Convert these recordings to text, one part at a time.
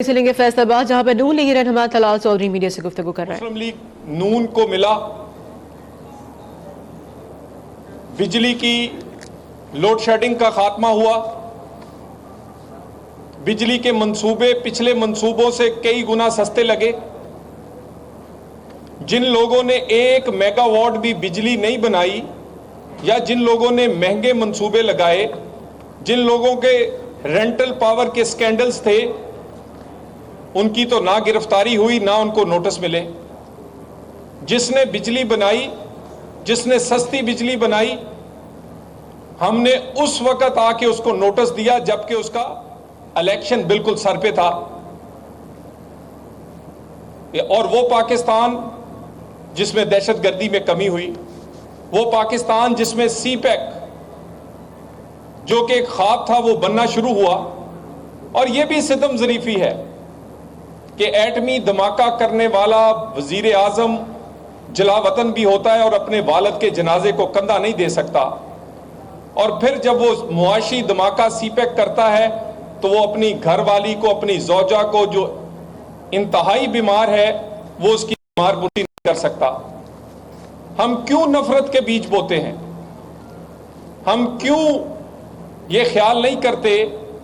इसे लेंगे फैसलाबाद, जहां पर नून लीग रहनुमा तलाल चौधरी मीडिया से गुफ्तगू कर रहे हैं। मुस्लिम लीग नून को मिला बिजली की लोड शेडिंग का खात्मा हुआ, बिजली के मंसूबे पिछले मंसूबों से कई गुना सस्ते लगे। जिन लोगों ने 1 मेगावाट भी बिजली नहीं बनाई या जिन लोगों ने महंगे मंसूबे लगाए, जिन लोगों के रेंटल पावर के स्कैंडल्स थे, उनकी तो ना गिरफ्तारी हुई ना उनको नोटिस मिले। जिसने बिजली बनाई, जिसने सस्ती बिजली बनाई, हमने उस वक्त आके उसको नोटिस दिया जबकि उसका इलेक्शन बिल्कुल सर पे था। और वो पाकिस्तान जिसमें दहशतगर्दी में कमी हुई, वो पाकिस्तान जिसमें सीपैक जो कि एक ख्वाब था वो बनना शुरू हुआ। और ये भी सितम ज़रीफी है कि एटमी धमाका करने वाला वजीर आजम जलावतन भी होता है और अपने वालिद के जनाजे को कंधा नहीं दे सकता। और फिर जब वो मुआशी धमाका सीपैक करता है तो वो अपनी घरवाली को, अपनी ज़ौजा को जो इंतहाई बीमार है, वो उसकी बीमार पूरी नहीं कर सकता। हम क्यों नफरत के बीज बोते हैं? हम क्यों ये ख्याल नहीं करते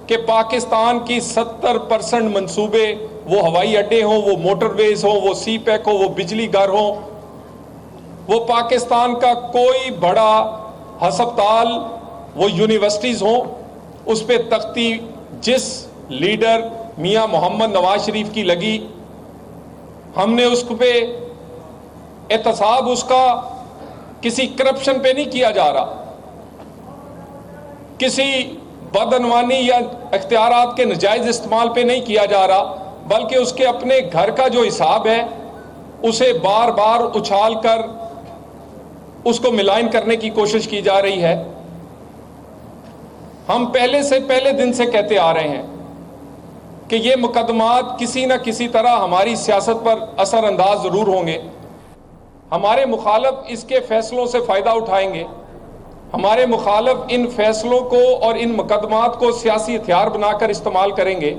कि पाकिस्तान की 70% मंसूबे, वो हवाई अड्डे हों, वो मोटरवेज हों, वो सीपैक हो, वो बिजली घर हों, वो पाकिस्तान का कोई बड़ा हस्पताल, वो यूनिवर्सिटीज हों, उस पे तख्ती जिस लीडर मियां मोहम्मद नवाज शरीफ की लगी, हमने उस पे एहतसाब उसका किसी करप्शन पे नहीं किया जा रहा, किसी बदअनवानी या इख्तियारात के नजायज इस्तेमाल पे नहीं किया जा रहा, बल्कि उसके अपने घर का जो हिसाब है उसे बार बार उछाल कर उसको मिलान करने की कोशिश की जा रही है। हम पहले दिन से कहते आ रहे हैं कि ये मुकदमात किसी न किसी तरह हमारी सियासत पर असर अंदाज जरूर होंगे। हमारे मुखालिफ इसके फैसलों से फायदा उठाएंगे। हमारे मुखालिफ इन फैसलों को और इन मुकदमात को सियासी हथियार बनाकर इस्तेमाल करेंगे।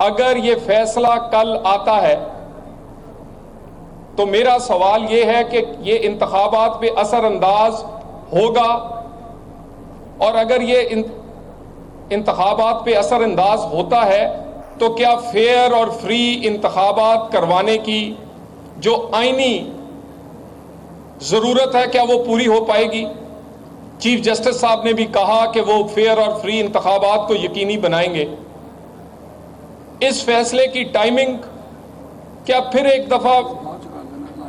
अगर ये फैसला कल आता है तो मेरा सवाल ये है कि ये इंतखाबात पे असर अंदाज होगा, और अगर ये इंतखाबात पे असर अंदाज होता है तो क्या फेयर और फ्री इंतखाबात करवाने की जो आईनी जरूरत है, क्या वो पूरी हो पाएगी? चीफ जस्टिस साहब ने भी कहा कि वो फेयर और फ्री इंतखाबात को यकीनी बनाएंगे। इस फैसले की टाइमिंग क्या फिर एक दफा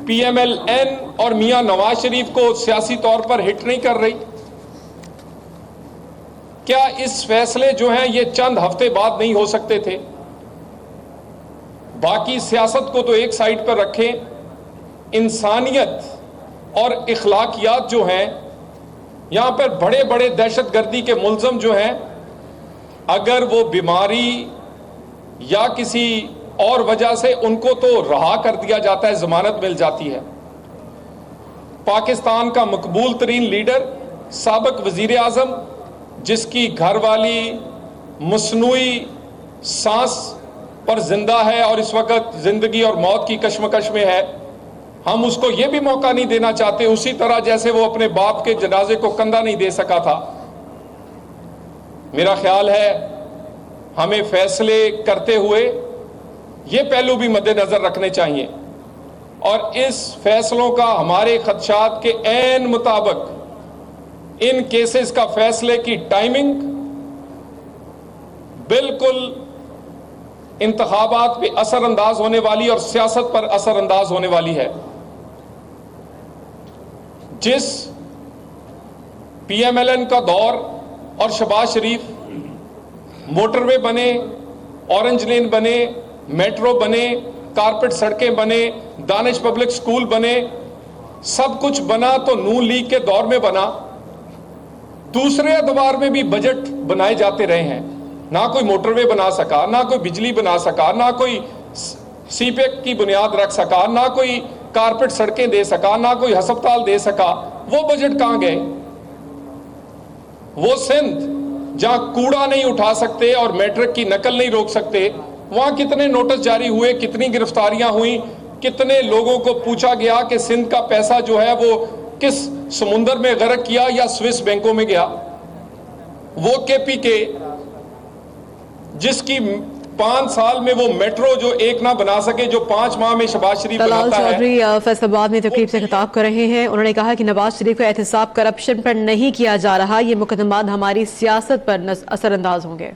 PMLN और मियां नवाज शरीफ को सियासी तौर पर हिट नहीं कर रही? क्या इस फैसले जो हैं ये चंद हफ्ते बाद नहीं हो सकते थे? बाकी सियासत को तो एक साइड पर रखें, इंसानियत और इखलाकियात जो हैं, यहां पर बड़े बड़े दहशतगर्दी के मुलजम जो हैं, अगर वो बीमारी या किसी और वजह से उनको तो रहा कर दिया जाता है, जमानत मिल जाती है। पाकिस्तान का मकबूल तरीन लीडर, साबिक वजीर आजम, जिसकी घरवाली मसनूई सांस पर जिंदा है और इस वक्त जिंदगी और मौत की कश्मकश में है, हम उसको यह भी मौका नहीं देना चाहते, उसी तरह जैसे वो अपने बाप के जनाजे को कंधा नहीं दे सका था। मेरा ख्याल है हमें फैसले करते हुए ये पहलू भी मद्देनजर रखने चाहिए, और इस फैसलों का हमारे खदशात के ऐन मुताबिक इन केसेस का फैसले की टाइमिंग बिल्कुल इंतखाबात पे असर अंदाज होने वाली और सियासत पर असर अंदाज होने वाली है। जिस PMLN का दौर और शहबाज शरीफ मोटरवे बने, ऑरेंज लेन बने, मेट्रो बने, कारपेट सड़कें बने, दानिश पब्लिक स्कूल बने, सब कुछ बना तो नून लीग के दौर में बना। दूसरे अदवार में भी बजट बनाए जाते रहे हैं, ना कोई मोटरवे बना सका, ना कोई बिजली बना सका, ना कोई सीपैक की बुनियाद रख सका, ना कोई कारपेट सड़कें दे सका, ना कोई अस्पताल दे सका। वो बजट कहां गए? वो सिंध जहां कूड़ा नहीं उठा सकते और मैट्रिक की नकल नहीं रोक सकते, वहां कितने नोटिस जारी हुए, कितनी गिरफ्तारियां हुई, कितने लोगों को पूछा गया कि सिंध का पैसा जो है वो किस समुंदर में गर्क किया या स्विस बैंकों में गया। वो केपीके जिसकी 5 साल में वो मेट्रो जो एक ना बना सके, जो 5 माह में शहबाज शरीफ तलाल बनाता है। चौधरी फैसलाबाद में तकरीब से खिताब कर रहे हैं। उन्होंने कहा कि नवाज शरीफ का एहतसाब करप्शन पर नहीं किया जा रहा, ये मुकदमात हमारी सियासत पर असरअंदाज होंगे।